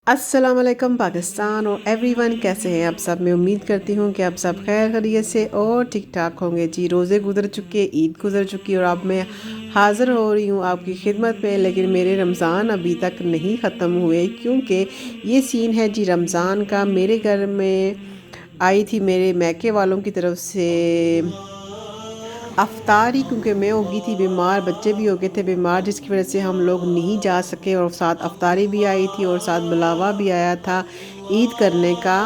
अस्सलाम वालेकुम पाकिस्तान और एवरीवन, कैसे हैं आप सब। मैं उम्मीद करती हूँ कि आप सब खैर खैरियत से और ठीक ठाक होंगे। जी, रोज़े गुजर चुके, ईद गुजर चुकी और अब मैं हाज़िर हो रही हूँ आपकी खिदमत में। लेकिन मेरे रमज़ान अभी तक नहीं ख़त्म हुए, क्योंकि ये सीन है जी रमज़ान का। मेरे घर में आई थी मेरे मैके वालों की तरफ से अफ्तारी, क्योंकि मैं हो गई थी बीमार, बच्चे भी हो गए थे बीमार, जिसकी वजह से हम लोग नहीं जा सके। और साथ अफ्तारी भी आई थी और साथ बुलावा भी आया था ईद करने का।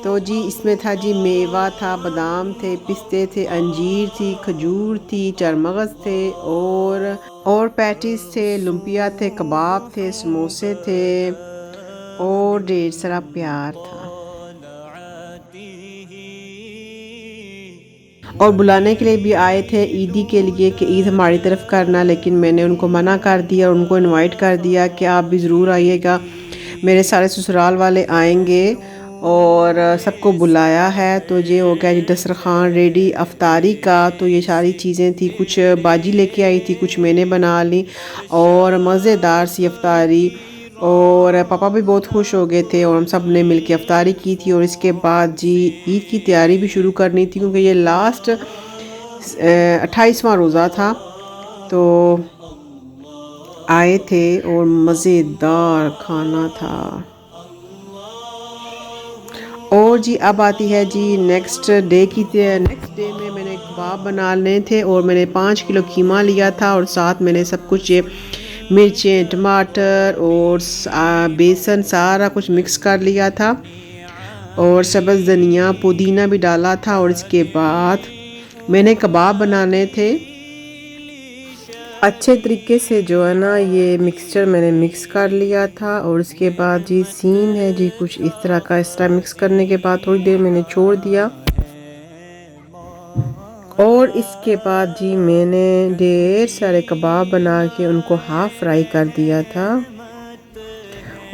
तो जी इसमें था जी मेवा था, बादाम थे, पिस्ते थे, अंजीर थी, खजूर थी, चरमगज़ थे और पैटीज थे, लुम्पिया थे, कबाब थे, समोसे थे और ढेर सारा प्यार था। और बुलाने के लिए भी आए थे ईदी के लिए कि ईद हमारी तरफ करना, लेकिन मैंने उनको मना कर दिया और उनको इनवाइट कर दिया कि आप भी ज़रूर आइएगा। मेरे सारे ससुराल वाले आएंगे और सबको बुलाया है। तो ये हो गया जी दस्तरखान रेडी अफ्तारी का। तो ये सारी चीज़ें थी, कुछ बाजी लेके आई थी, कुछ मैंने बना ली और मज़ेदार सी अफ्तारी। और पापा भी बहुत खुश हो गए थे और हम सब ने मिलकर अफ्तारी की थी। और इसके बाद जी ईद की तैयारी भी शुरू करनी थी, क्योंकि ये लास्ट 28वां रोज़ा था। तो आए थे और मज़ेदार खाना था। और जी अब आती है जी नेक्स्ट डे में मैंने कबाब बनाने थे और मैंने 5 किलो कीमा लिया था और साथ मैंने सब कुछ ये मिर्चें, टमाटर और बेसन सारा कुछ मिक्स कर लिया था और सब्ज़ धनिया पुदीना भी डाला था। और इसके बाद मैंने कबाब बनाने थे अच्छे तरीके से, जो है ना ये मिक्सचर मैंने मिक्स कर लिया था। और इसके बाद जी सीन है जी कुछ इस तरह का। इस तरह मिक्स करने के बाद थोड़ी देर मैंने छोड़ दिया और इसके बाद जी मैंने ढेर सारे कबाब बना के उनको हाफ़ फ्राई कर दिया था।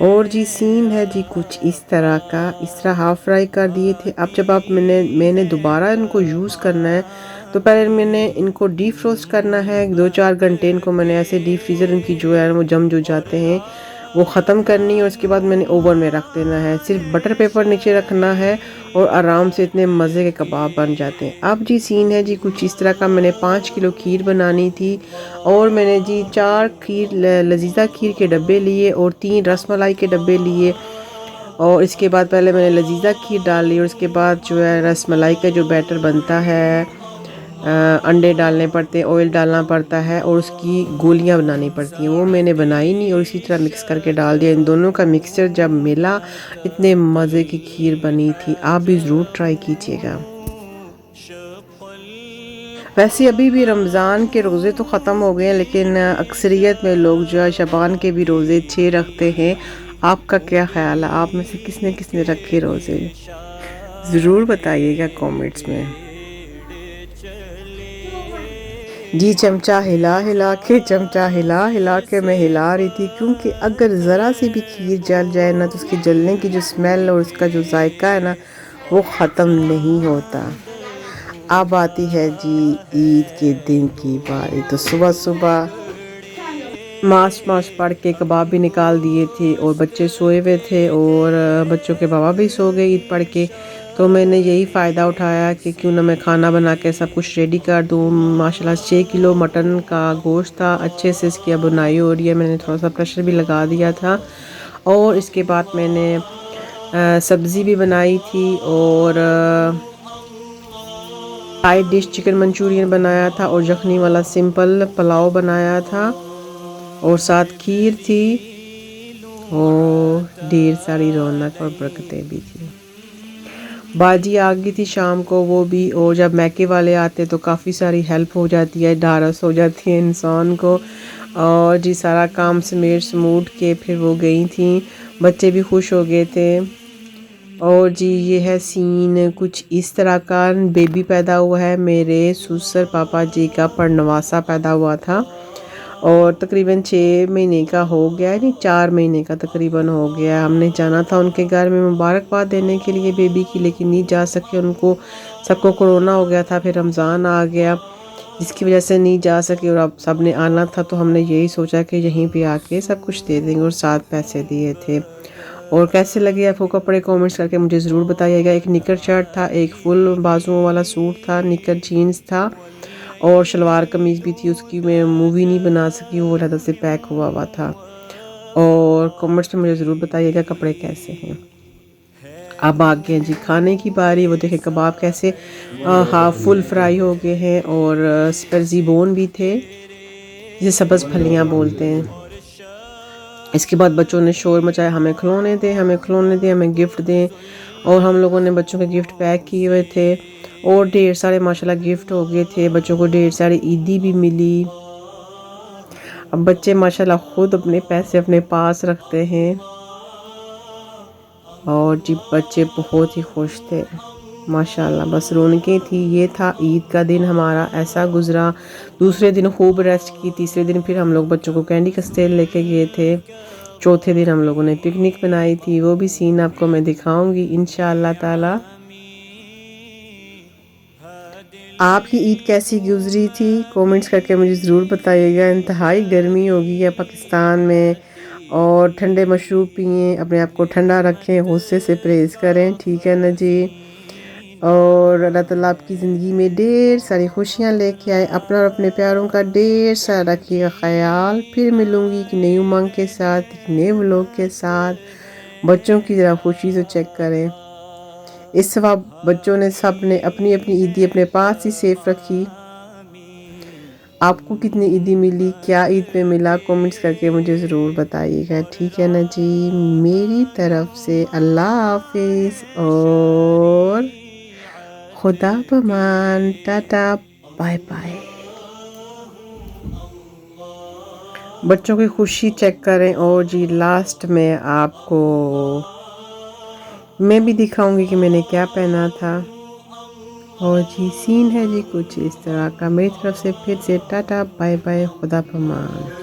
और जी सीन है जी कुछ इस तरह का, इस तरह हाफ़ फ्राई कर दिए थे। अब जब आप मैंने दोबारा इनको यूज़ करना है तो पहले मैंने इनको डीप फ्रोस्ट करना है। 2-4 घंटे इनको मैंने ऐसे डीप फ्रीज़र इनकी जो है वो जम जो जाते हैं वो ख़त्म करनी है। और उसके बाद मैंने ओवन में रख देना है, सिर्फ बटर पेपर नीचे रखना है और आराम से इतने मज़े के कबाब बन जाते हैं। अब जी सीन है जी कुछ इस तरह का। मैंने 5 किलो खीर बनानी थी और मैंने जी 4 लजीज़ा खीर के डब्बे लिए और 3 रसमलाई के डब्बे लिए। और इसके बाद पहले मैंने लजीज़ा खीर डाल ली और उसके बाद जो है रसमलाई का जो बैटर बनता है, अंडे डालने पड़ते हैं, ऑयल डालना पड़ता है और उसकी गोलियां बनानी पड़ती हैं, वो मैंने बनाई नहीं और इसी तरह मिक्स करके डाल दिया। इन दोनों का मिक्सचर जब मिला इतने मज़े की खीर बनी थी। आप भी ज़रूर ट्राई कीजिएगा। वैसे अभी भी रमज़ान के रोज़े तो ख़त्म हो गए हैं, लेकिन अक्सरियत में लोग जो है शबान के भी रोज़े 6 रखते हैं। आपका क्या ख्याल है? आप में से किसने किसने रखे रोज़े? ज़रूर बताइएगा कमेंट्स में। जी चमचा हिला हिला के मैं हिला रही थी, क्योंकि अगर ज़रा सी भी खीर जल जाए ना तो उसके जलने की जो स्मेल और उसका जो जायका है ना वो ख़त्म नहीं होता। अब आती है जी ईद के दिन की बारी। तो सुबह सुबह माश माश पढ़ के कबाब भी निकाल दिए थे और बच्चे सोए हुए थे और बच्चों के बाबा भी सो गए ईद पढ़ के। तो मैंने यही फ़ायदा उठाया कि क्यों ना मैं खाना बना के सब कुछ रेडी कर दूँ। माशाल्लाह 6 किलो मटन का गोश्त था, अच्छे से इसकी बुनाई हो रही है। मैंने थोड़ा सा प्रेशर भी लगा दिया था और इसके बाद मैंने सब्ज़ी भी बनाई थी और साइड डिश चिकन मंचूरियन बनाया था और यखनी वाला सिंपल पुलाव बनाया था और साथ खीर थी और ढेर सारी रौनक और बरकतें भी थी। बाजी आ गई थी शाम को वो भी, और जब मैके वाले आते तो काफ़ी सारी हेल्प हो जाती है, ढारस हो जाती है इंसान को। और जी सारा काम समेट समूट के फिर वो गई थी, बच्चे भी खुश हो गए थे। और जी ये है सीन कुछ इस तरह का। बेबी पैदा हुआ है, मेरे ससुर पापा जी का परनवासा पैदा हुआ था और तकरीबन 6 महीने का हो गया है, नहीं 4 महीने का तकरीबन हो गया। हमने जाना था उनके घर में मुबारकबाद देने के लिए बेबी की, लेकिन नहीं जा सके। उनको सबको कोरोना हो गया था, फिर रमज़ान आ गया जिसकी वजह से नहीं जा सके और अब सब ने आना था। तो हमने यही सोचा कि यहीं पे आके सब कुछ दे देंगे और साथ पैसे दिए थे। और कैसे लगे आपको कपड़े कमेंट्स करके मुझे ज़रूर बताइएगा। एक निकर शर्ट था, एक फुल बाजुओं वाला सूट था, निकर जीन्स था और शलवार कमीज़ भी थी। उसकी मैं मूवी नहीं बना सकी, वो अलग से पैक हुआ हुआ था। और कमेंट्स में मुझे ज़रूर बताइएगा कपड़े कैसे हैं। अब आ गए जी खाने की बारी। वो देखें कबाब कैसे हाफ फुल फ्राई हो गए हैं और स्पर्जी बोन भी थे, जिसे सब्ज़ फलियाँ बोलते हैं। इसके बाद बच्चों ने शोर मचाया, हमें खिलौने दें, हमें खिलौने दें, हमें गिफ्ट दें। और हम लोगों ने बच्चों के गिफ्ट पैक किए हुए थे और ढेर सारे माशाल्लाह गिफ्ट हो गए थे। बच्चों को ढेर सारी ईदी भी मिली। अब बच्चे माशाल्लाह खुद अपने पैसे अपने पास रखते हैं और जी बच्चे बहुत ही खुश थे माशाल्लाह, बस रौनकें थी। ये था ईद का दिन हमारा ऐसा गुज़रा। दूसरे दिन खूब रेस्ट की, तीसरे दिन फिर हम लोग बच्चों को कैंडी कस्टेल लेके गए थे। चौथे दिन हम लोगों ने पिकनिक बनाई थी, वो भी सीन आपको मैं दिखाऊंगी इंशाअल्लाह ताला। आपकी ईद कैसी गुजरी थी कमेंट्स करके मुझे ज़रूर बताइएगा। इंतहाई गर्मी होगी है पाकिस्तान में और ठंडे मशरूब पिए, अपने आप को ठंडा रखें, गुस्से से परहेज़ करें, ठीक है ना जी। और अल्लाह ताला आपकी ज़िंदगी में ढेर सारी खुशियाँ लेके आए। अपना और अपने प्यारों का ढेर सारा रखिएगा ख्याल। फिर मिलूँगी एक नई उमंग के साथ, एक नए व्लॉग के साथ। बच्चों की ज़रा खुशी से चेक करें। इस वक्त बच्चों ने सब ने अपनी अपनी ईदी अपने पास ही सेफ रखी। आपको कितनी ईदी मिली, क्या ईद पे मिला, कमेंट्स करके मुझे ज़रूर बताइएगा, ठीक है ना जी। मेरी तरफ से अल्लाह हाफिज़ और खुदा पमान, टाटा बाय बाय। बच्चों की खुशी चेक करें। और जी लास्ट में आपको मैं भी दिखाऊंगी कि मैंने क्या पहना था। और जी सीन है जी कुछ इस तरह का। मेरी तरफ से फिर से टाटा बाय बाय, खुदा पमान।